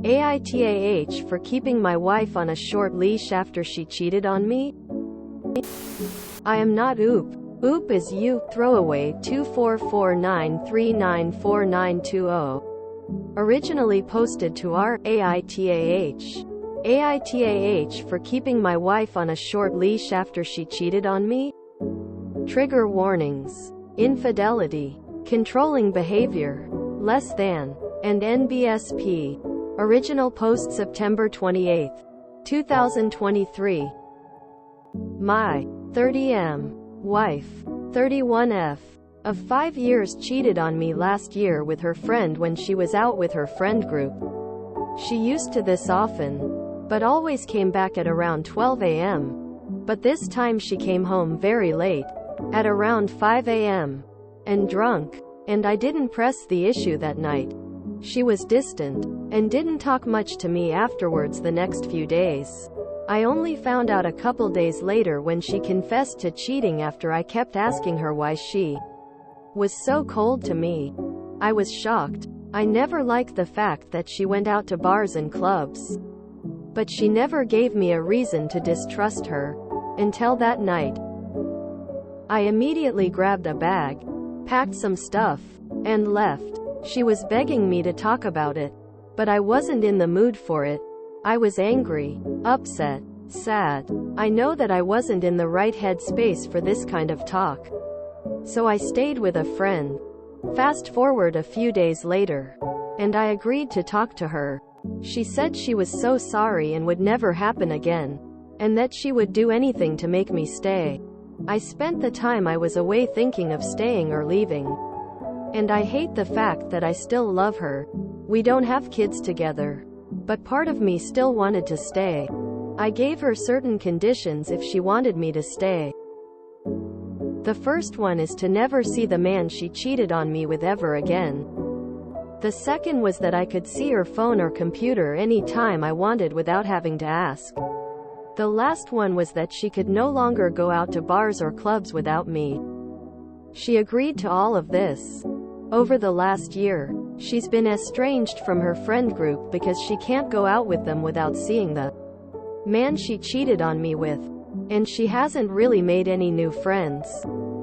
AITAH for keeping my wife on a short leash after she cheated on me? I am not Oop. Oop is you, throwaway 2449394920. Originally posted to our AITAH. AITAH for keeping my wife on a short leash after she cheated on me? Trigger warnings. Infidelity. Controlling behavior. Less than. And NBSP. Original post September 28, 2023. My 30M wife, 31F, of 5 years cheated on me last year with her friend when she was out with her friend group. She used to this often, but always came back at around 12 a.m. But this time she came home very late, at around 5 a.m. and drunk, and I didn't press the issue that night. She was distant, and didn't talk much to me afterwards the next few days. I only found out a couple days later when she confessed to cheating after I kept asking her why she was so cold to me. I was shocked. I never liked the fact that she went out to bars and clubs. But she never gave me a reason to distrust her. Until that night. I immediately grabbed a bag, packed some stuff, and left. She was begging me to talk about it, but I wasn't in the mood for it. I was angry, upset, sad. I know that I wasn't in the right headspace for this kind of talk. So I stayed with a friend. Fast forward a few days later, and I agreed to talk to her. She said she was so sorry and would never happen again, and that she would do anything to make me stay. I spent the time I was away thinking of staying or leaving. And I hate the fact that I still love her. We don't have kids together. But part of me still wanted to stay. I gave her certain conditions if she wanted me to stay. The first one is to never see the man she cheated on me with ever again. The second was that I could see her phone or computer any time I wanted without having to ask. The last one was that she could no longer go out to bars or clubs without me. She agreed to all of this. Over the last year, she's been estranged from her friend group because she can't go out with them without seeing the man she cheated on me with. And she hasn't really made any new friends.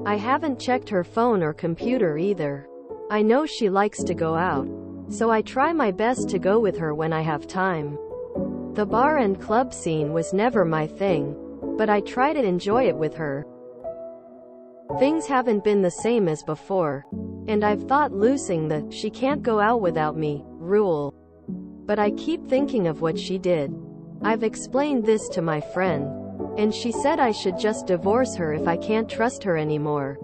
I haven't checked her phone or computer either. I know she likes to go out, so I try my best to go with her when I have time. The bar and club scene was never my thing, but I try to enjoy it with her. Things haven't been the same as before, and I've thought loosening the "she can't go out without me" rule. But I keep thinking of what she did. I've explained this to my friend, and she said I should just divorce her if I can't trust her anymore.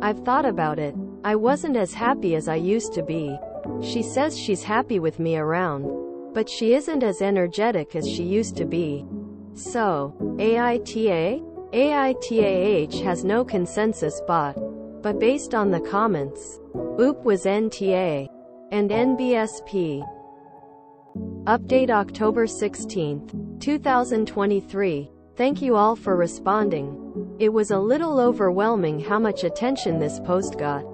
I've thought about it. I wasn't as happy as I used to be. She says she's happy with me around, but she isn't as energetic as she used to be. So, AITAH has no consensus bot, but based on the comments, OOP was NTA, and NBSP. Update October 16, 2023. Thank you all for responding. It was a little overwhelming how much attention this post got.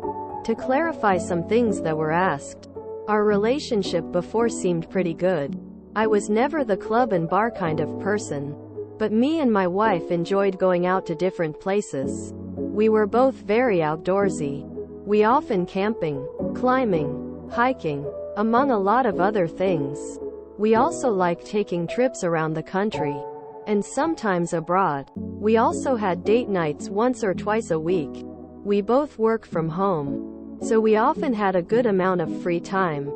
To clarify some things that were asked, our relationship before seemed pretty good. I was never the club and bar kind of person. But me and my wife enjoyed going out to different places. We were both very outdoorsy. We often camping, climbing, hiking, among a lot of other things. We also liked taking trips around the country, and sometimes abroad. We also had date nights once or twice a week. We both work from home, so we often had a good amount of free time.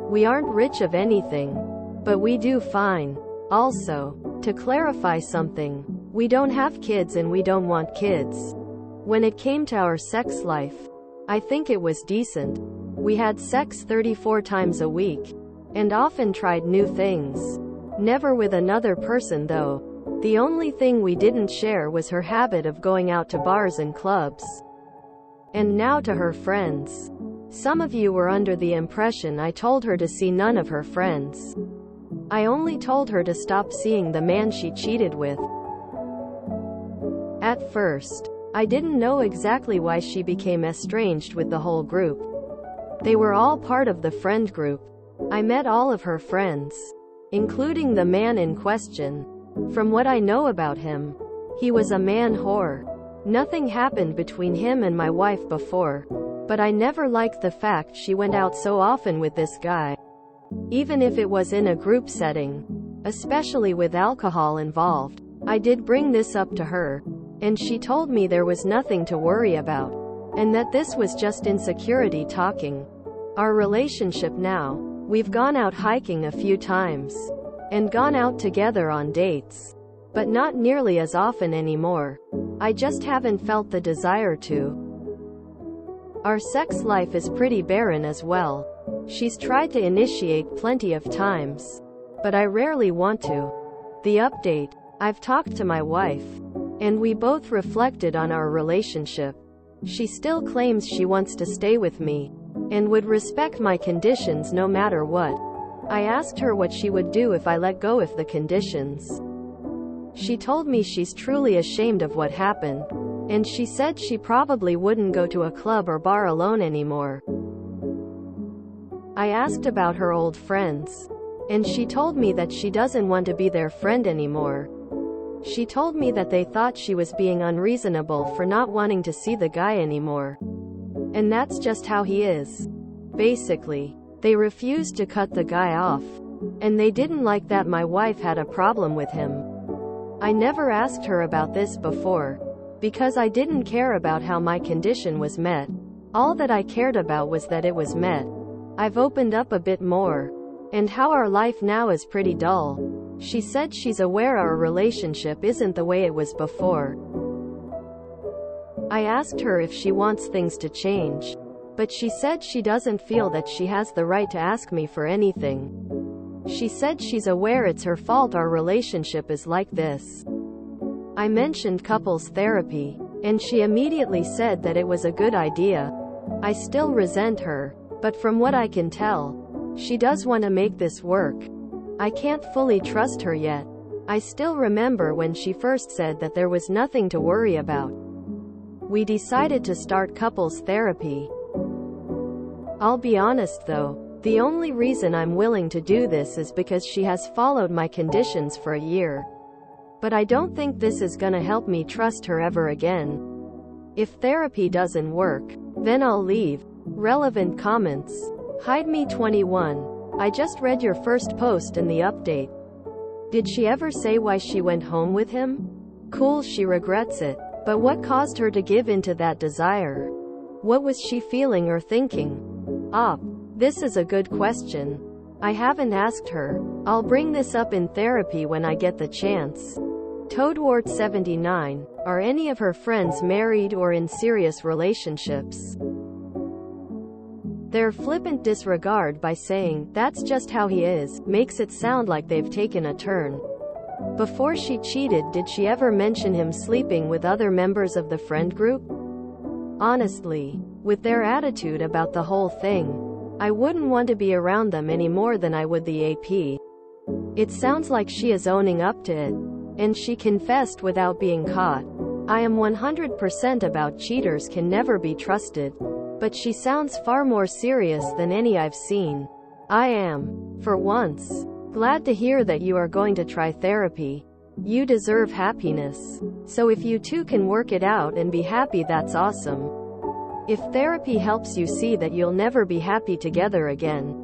We aren't rich of anything, but we do fine. Also, to clarify something, we don't have kids and we don't want kids. When it came to our sex life, I think it was decent. We had sex 34 times a week, and often tried new things. Never with another person though. The only thing we didn't share was her habit of going out to bars and clubs. And now to her friends. Some of you were under the impression I told her to see none of her friends. I only told her to stop seeing the man she cheated with. At first, I didn't know exactly why she became estranged with the whole group. They were all part of the friend group, I met all of her friends, including the man in question. From what I know about him, he was a man whore. Nothing happened between him and my wife before, but I never liked the fact she went out so often with this guy. Even if it was in a group setting, especially with alcohol involved. I did bring this up to her, and she told me there was nothing to worry about, and that this was just insecurity talking. Our relationship now, we've gone out hiking a few times, and gone out together on dates, but not nearly as often anymore. I just haven't felt the desire to. Our sex life is pretty barren as well. She's tried to initiate plenty of times, but I rarely want to. The update: I've talked to my wife, and we both reflected on our relationship. She still claims she wants to stay with me, and would respect my conditions no matter what. I asked her what she would do if I let go of the conditions. She told me she's truly ashamed of what happened, and she said she probably wouldn't go to a club or bar alone anymore. I asked about her old friends, and she told me that she doesn't want to be their friend anymore. She told me that they thought she was being unreasonable for not wanting to see the guy anymore. And that's just how he is. Basically, they refused to cut the guy off, and they didn't like that my wife had a problem with him. I never asked her about this before, because I didn't care about how my condition was met. All that I cared about was that it was met. I've opened up a bit more, and how our life now is pretty dull. She said she's aware our relationship isn't the way it was before. I asked her if she wants things to change, but she said she doesn't feel that she has the right to ask me for anything. She said she's aware it's her fault our relationship is like this. I mentioned couples therapy, and she immediately said that it was a good idea. I still resent her, but from what I can tell, she does want to make this work. I can't fully trust her yet. I still remember when she first said that there was nothing to worry about. We decided to start couples therapy. I'll be honest though, the only reason I'm willing to do this is because she has followed my conditions for a year. But I don't think this is gonna help me trust her ever again. If therapy doesn't work, then I'll leave. Relevant comments. Hide Me 21. I just read your first post in the update. Did she ever say why she went home with him? Cool, she regrets it. But what caused her to give into that desire? What was she feeling or thinking? This is a good question. I haven't asked her. I'll bring this up in therapy when I get the chance. Toadwart 79. Are any of her friends married or in serious relationships? Their flippant disregard by saying, "That's just how he is," makes it sound like they've taken a turn. Before she cheated, did she ever mention him sleeping with other members of the friend group? Honestly, with their attitude about the whole thing, I wouldn't want to be around them any more than I would the AP. It sounds like she is owning up to it, and she confessed without being caught. I am 100% about cheaters can never be trusted. But she sounds far more serious than any I've seen. I am, for once, glad to hear that you are going to try therapy. You deserve happiness. So if you two can work it out and be happy, that's awesome. If therapy helps you see that you'll never be happy together again,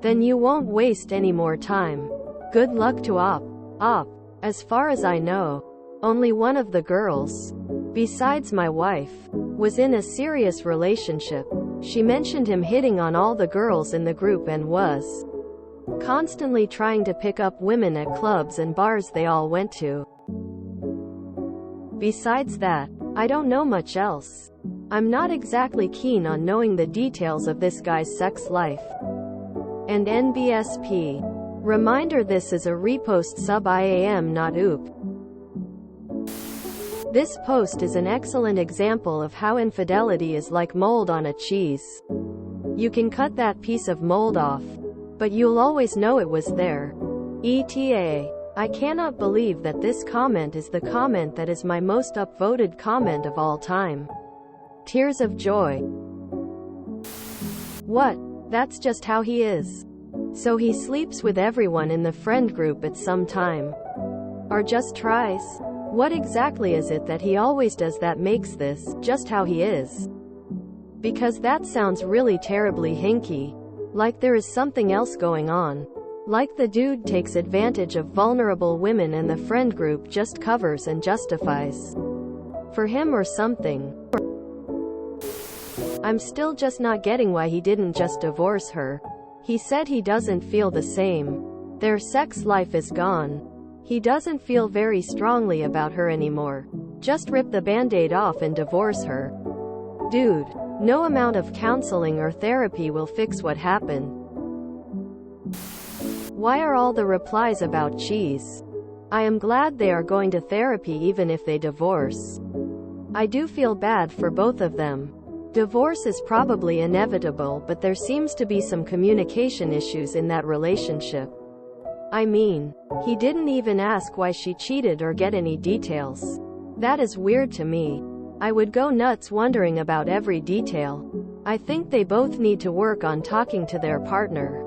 then you won't waste any more time. Good luck to Op. As far as I know, only one of the girls, besides my wife, was in a serious relationship. She mentioned him hitting on all the girls in the group and was constantly trying to pick up women at clubs and bars they all went to. Besides that, I don't know much else. I'm not exactly keen on knowing the details of this guy's sex life. And NBSP. Reminder: this is a repost sub IAM, not OOP. This post is an excellent example of how infidelity is like mold on a cheese. You can cut that piece of mold off, but you'll always know it was there. AITAH. I cannot believe that this comment is the comment that is my most upvoted comment of all time. Tears of joy. What? That's just how he is. So he sleeps with everyone in the friend group at some time. Or just tries? What exactly is it that he always does that makes this just how he is? Because that sounds really terribly hinky. Like there is something else going on. Like the dude takes advantage of vulnerable women and the friend group just covers and justifies for him or something. I'm still just not getting why he didn't just divorce her. He said he doesn't feel the same. Their sex life is gone. He doesn't feel very strongly about her anymore. Just rip the band-aid off and divorce her. Dude, no amount of counseling or therapy will fix what happened. Why are all the replies about cheese? I am glad they are going to therapy even if they divorce. I do feel bad for both of them. Divorce is probably inevitable, but there seems to be some communication issues in that relationship. I mean, he didn't even ask why she cheated or get any details. That is weird to me. I would go nuts wondering about every detail. I think they both need to work on talking to their partner.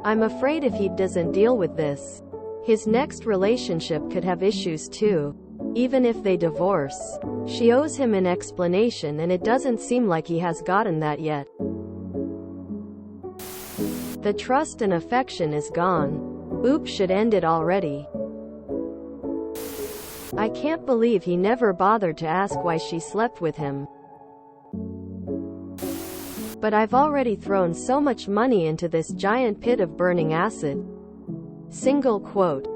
I'm afraid if he doesn't deal with this, his next relationship could have issues too. Even if they divorce, she owes him an explanation, and it doesn't seem like he has gotten that yet. The trust and affection is gone. Oops, should end it already. I can't believe he never bothered to ask why she slept with him. But I've already thrown so much money into this giant pit of burning acid. Single quote.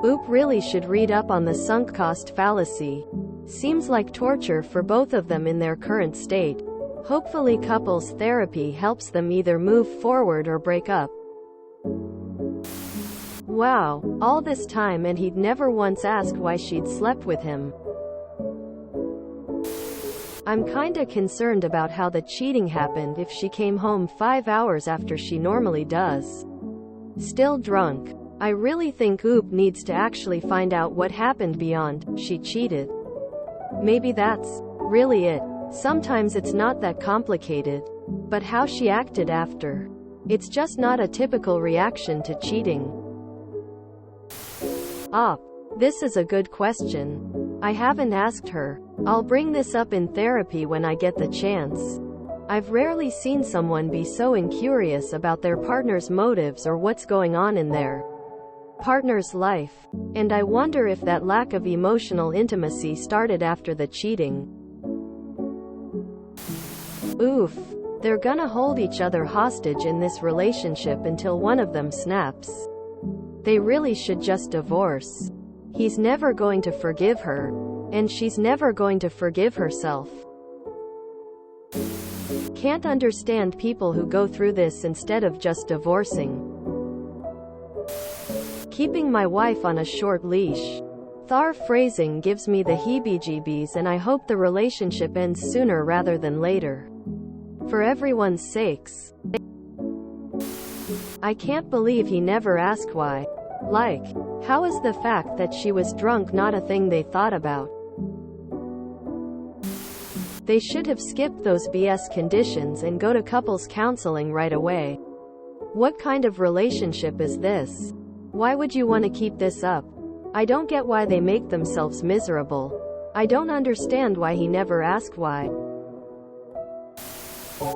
Oop really should read up on the sunk cost fallacy. Seems like torture for both of them in their current state. Hopefully couples therapy helps them either move forward or break up. Wow, all this time and he'd never once asked why she'd slept with him. I'm kinda concerned about how the cheating happened if she came home 5 hours after she normally does. Still drunk. I really think Oop needs to actually find out what happened beyond she cheated. Maybe that's really it. Sometimes it's not that complicated. But how she acted after. It's just not a typical reaction to cheating. This is a good question. I haven't asked her. I'll bring this up in therapy when I get the chance. I've rarely seen someone be so incurious about their partner's motives or what's going on in their partner's life. And I wonder if that lack of emotional intimacy started after the cheating. Oof. They're gonna hold each other hostage in this relationship until one of them snaps. They really should just divorce. He's never going to forgive her. And she's never going to forgive herself. Can't understand people who go through this instead of just divorcing. Keeping my wife on a short leash. Thar phrasing gives me the heebie-jeebies, and I hope the relationship ends sooner rather than later. For everyone's sakes. I can't believe he never asked why. Like, how is the fact that she was drunk not a thing they thought about? They should have skipped those BS conditions and go to couples counseling right away. What kind of relationship is this? Why would you want to keep this up? I don't get why they make themselves miserable. I don't understand why he never asked why.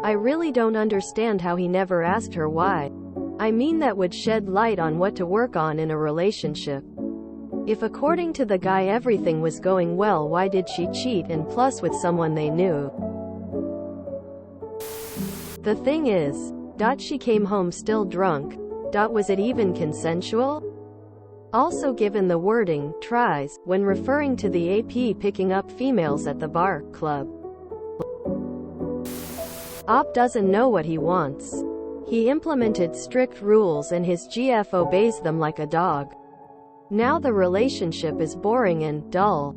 I really don't understand how he never asked her why. I mean, that would shed light on what to work on in a relationship. If according to the guy everything was going well, why did she cheat, and plus with someone they knew? The thing is, she came home still drunk. Was it even consensual? Also, given the wording, tries, when referring to the AP picking up females at the bar, club. Op doesn't know what he wants. He implemented strict rules and his GF obeys them like a dog. Now the relationship is boring and dull.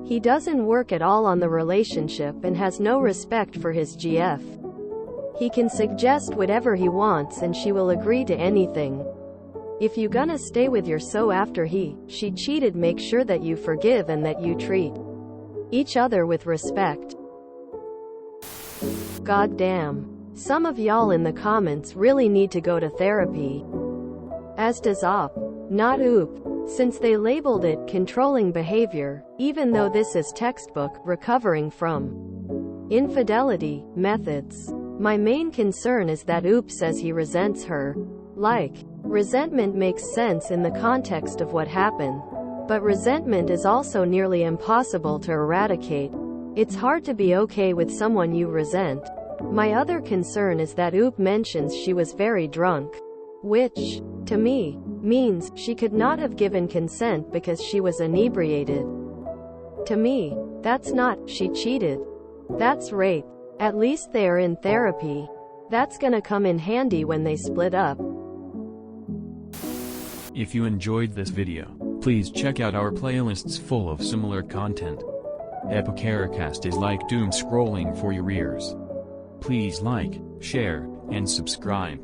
He doesn't work at all on the relationship and has no respect for his GF. He can suggest whatever he wants and she will agree to anything. If you gonna stay with your so after she cheated, make sure that you forgive and that you treat each other with respect. God damn. Some of y'all in the comments really need to go to therapy. As does op, not oop, since they labeled it controlling behavior, even though this is textbook recovering from infidelity methods. My main concern is that oop says he resents her. Like, resentment makes sense in the context of what happened. But resentment is also nearly impossible to eradicate. It's hard to be okay with someone you resent. My other concern is that oop mentions she was very drunk. Which, to me, means she could not have given consent because she was inebriated. To me, that's not, she cheated. That's rape. At least they are in therapy. That's gonna come in handy when they split up. If you enjoyed this video, please check out our playlists full of similar content. Epicaricast is like doom scrolling for your ears. Please like, share, and subscribe.